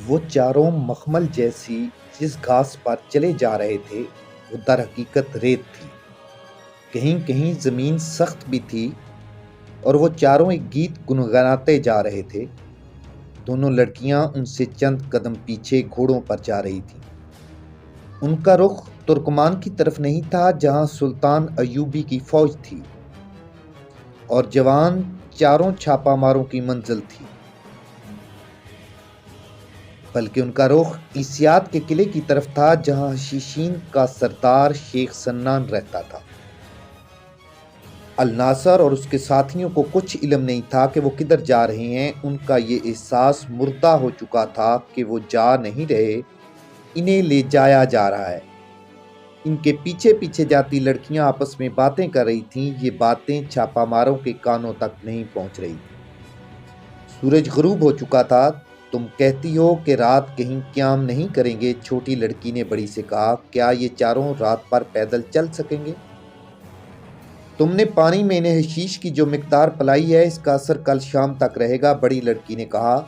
وہ چاروں مخمل جیسی جس گھاس پر چلے جا رہے تھے وہ در حقیقت ریت تھی۔ کہیں کہیں زمین سخت بھی تھی اور وہ چاروں ایک گیت گنگناتے جا رہے تھے۔ دونوں لڑکیاں ان سے چند قدم پیچھے گھوڑوں پر جا رہی تھیں۔ ان کا رخ ترکمان کی طرف نہیں تھا جہاں سلطان ایوبی کی فوج تھی اور جوان چاروں چھاپا ماروں کی منزل تھی، بلکہ ان کا رخ عیسیات کے قلعے کی طرف تھا جہاں حشیشین کا سردار شیخ سنان رہتا تھا۔ الناصر اور اس کے ساتھیوں کو کچھ علم نہیں تھا کہ وہ کدھر جا رہے ہیں۔ ان کا یہ احساس مردہ ہو چکا تھا کہ وہ جا نہیں رہے، انہیں لے جایا جا رہا ہے۔ ان کے پیچھے پیچھے جاتی لڑکیاں آپس میں باتیں کر رہی تھیں۔ یہ باتیں چھاپا ماروں کے کانوں تک نہیں پہنچ رہی تھیں۔ سورج غروب ہو چکا تھا۔ تم کہتی ہو کہ رات کہیں قیام نہیں کریں گے؟ چھوٹی لڑکی نے بڑی سے کہا۔ کیا یہ چاروں رات بھر پیدل چل سکیں گے؟ تم نے پانی میں انہیں حشیش کی جو مقدار پلائی ہے اس کا اثر کل شام تک رہے گا، بڑی لڑکی نے کہا،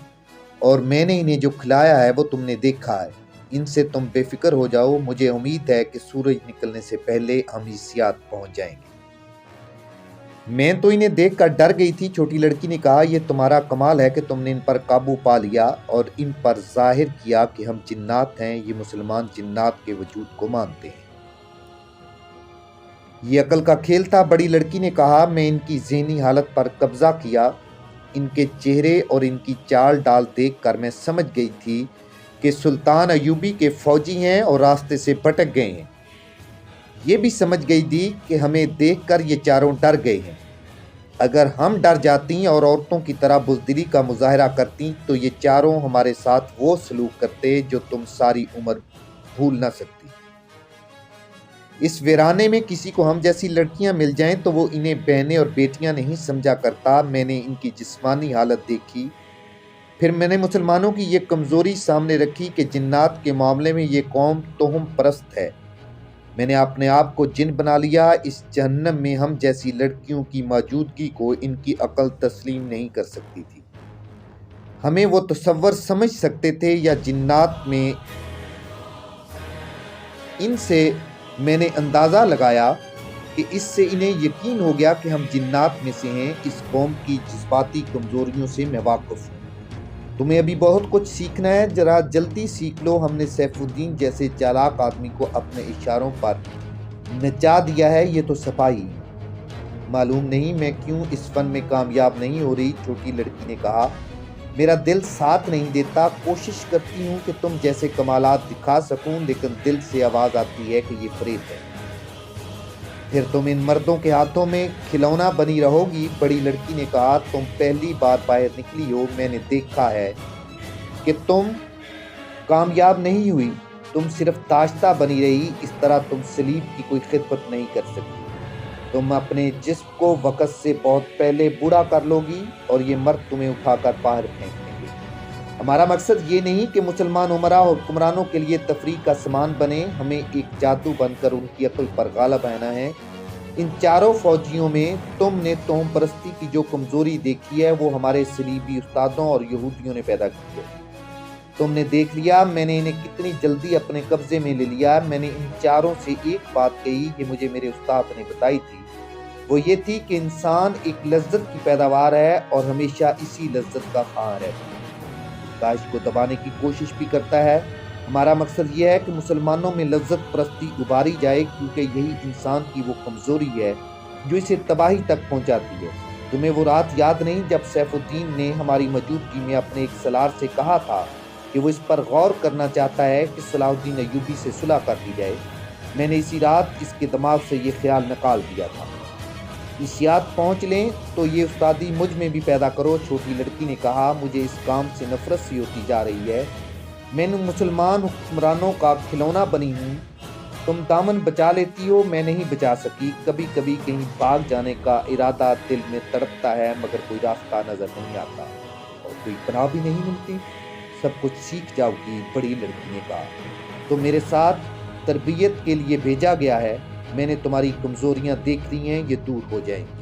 اور میں نے انہیں جو کھلایا ہے وہ تم نے دیکھا ہے۔ ان سے تم بے فکر ہو جاؤ، مجھے امید ہے کہ سورج نکلنے سے پہلے ہم عیسیات پہنچ جائیں گے۔ میں تو انہیں دیکھ کر ڈر گئی تھی، چھوٹی لڑکی نے کہا۔ یہ تمہارا کمال ہے کہ تم نے ان پر قابو پا لیا اور ان پر ظاہر کیا کہ ہم جنات ہیں۔ یہ مسلمان جنات کے وجود کو مانتے ہیں۔ یہ عقل کا کھیل تھا، بڑی لڑکی نے کہا۔ میں ان کی ذہنی حالت پر قبضہ کیا۔ ان کے چہرے اور ان کی چال ڈال دیکھ کر میں سمجھ گئی تھی کہ سلطان ایوبی کے فوجی ہیں اور راستے سے بھٹک گئے ہیں۔ یہ بھی سمجھ گئی تھی کہ ہمیں دیکھ کر یہ چاروں ڈر گئے ہیں۔ اگر ہم ڈر جاتی اور عورتوں کی طرح بزدلی کا مظاہرہ کرتی تو یہ چاروں ہمارے ساتھ وہ سلوک کرتے جو تم ساری عمر بھول نہ سکتی۔ اس ویرانے میں کسی کو ہم جیسی لڑکیاں مل جائیں تو وہ انہیں بہنیں اور بیٹیاں نہیں سمجھا کرتا۔ میں نے ان کی جسمانی حالت دیکھی، پھر میں نے مسلمانوں کی یہ کمزوری سامنے رکھی کہ جنات کے معاملے میں یہ قوم توہم پرست ہے۔ میں نے اپنے آپ کو جن بنا لیا۔ اس جہنم میں ہم جیسی لڑکیوں کی موجودگی کو ان کی عقل تسلیم نہیں کر سکتی تھی۔ ہمیں وہ تصور سمجھ سکتے تھے یا جنات میں۔ ان سے میں نے اندازہ لگایا کہ اس سے انہیں یقین ہو گیا کہ ہم جنات میں سے ہیں۔ اس قوم کی جذباتی کمزوریوں سے میں واقف ہوں۔ تمہیں ابھی بہت کچھ سیکھنا ہے، ذرا جلدی سیکھ لو۔ ہم نے سیف الدین جیسے چالاک آدمی کو اپنے اشاروں پر نچا دیا ہے، یہ تو صفائی ہے۔ معلوم نہیں میں کیوں اس فن میں کامیاب نہیں ہو رہی، چھوٹی لڑکی نے کہا۔ میرا دل ساتھ نہیں دیتا۔ کوشش کرتی ہوں کہ تم جیسے کمالات دکھا سکوں، لیکن دل سے آواز آتی ہے کہ یہ فریب ہے۔ پھر تم ان مردوں کے ہاتھوں میں کھلونا بنی رہو گی، بڑی لڑکی نے کہا۔ تم پہلی بار باہر نکلی ہو، میں نے دیکھا ہے کہ تم کامیاب نہیں ہوئی، تم صرف داشتہ بنی رہی۔ اس طرح تم سلیب کی کوئی خدمت نہیں کر سکتی۔ تم اپنے جسم کو وقت سے بہت پہلے بوڑھا کر لو گی اور یہ مرد تمہیں اٹھا کر باہر پھینک دیں گے۔ ہمارا مقصد یہ نہیں کہ مسلمان امراء اور حکمرانوں کے لیے تفریح کا سامان بنے، ہمیں ایک جادو بن کر ان کی عقل پر غالب آنا ہے۔ ان چاروں فوجیوں میں تم نے توہم پرستی کی جو کمزوری دیکھی ہے وہ ہمارے صلیبی استادوں اور یہودیوں نے پیدا کی ہے۔ تم نے دیکھ لیا میں نے انہیں کتنی جلدی اپنے قبضے میں لے لیا۔ میں نے ان چاروں سے ایک بات کہی، یہ مجھے میرے استاد نے بتائی تھی، وہ یہ تھی کہ انسان ایک لذت کی پیداوار ہے اور ہمیشہ اسی لذت کا خواہاں رہتا ہے، خواہش کو دبانے کی کوشش بھی کرتا ہے۔ ہمارا مقصد یہ ہے کہ مسلمانوں میں لذت پرستی ابھاری جائے، کیونکہ یہی انسان کی وہ کمزوری ہے جو اسے تباہی تک پہنچاتی ہے۔ تمہیں وہ رات یاد نہیں جب سیف الدین نے ہماری موجودگی میں اپنے ایک سالار سے کہا تھا کہ وہ اس پر غور کرنا چاہتا ہے کہ صلاح الدین ایوبی سے صلح کر دی جائے؟ میں نے اسی رات اس کے دماغ سے یہ خیال نکال دیا تھا۔ عیسیات پہنچ لیں تو یہ استادی مجھ میں بھی پیدا کرو، چھوٹی لڑکی نے کہا۔ مجھے اس کام سے نفرت سی ہوتی جا رہی ہے۔ میں نے مسلمان حکمرانوں کا کھلونا بنی ہوں۔ تم دامن بچا لیتی ہو، میں نہیں بچا سکی۔ کبھی کبھی کہیں بھاگ جانے کا ارادہ دل میں تڑپتا ہے، مگر کوئی راستہ نظر نہیں آتا اور کوئی پناہ بھی نہیں ملتی۔ سب کچھ سیکھ جاؤ گی، بڑی لڑکی نے کہا۔ تو میرے ساتھ تربیت کے لیے بھیجا گیا ہے۔ میں نے تمہاری کمزوریاں دیکھ لی ہیں، یہ دور ہو جائیں گی۔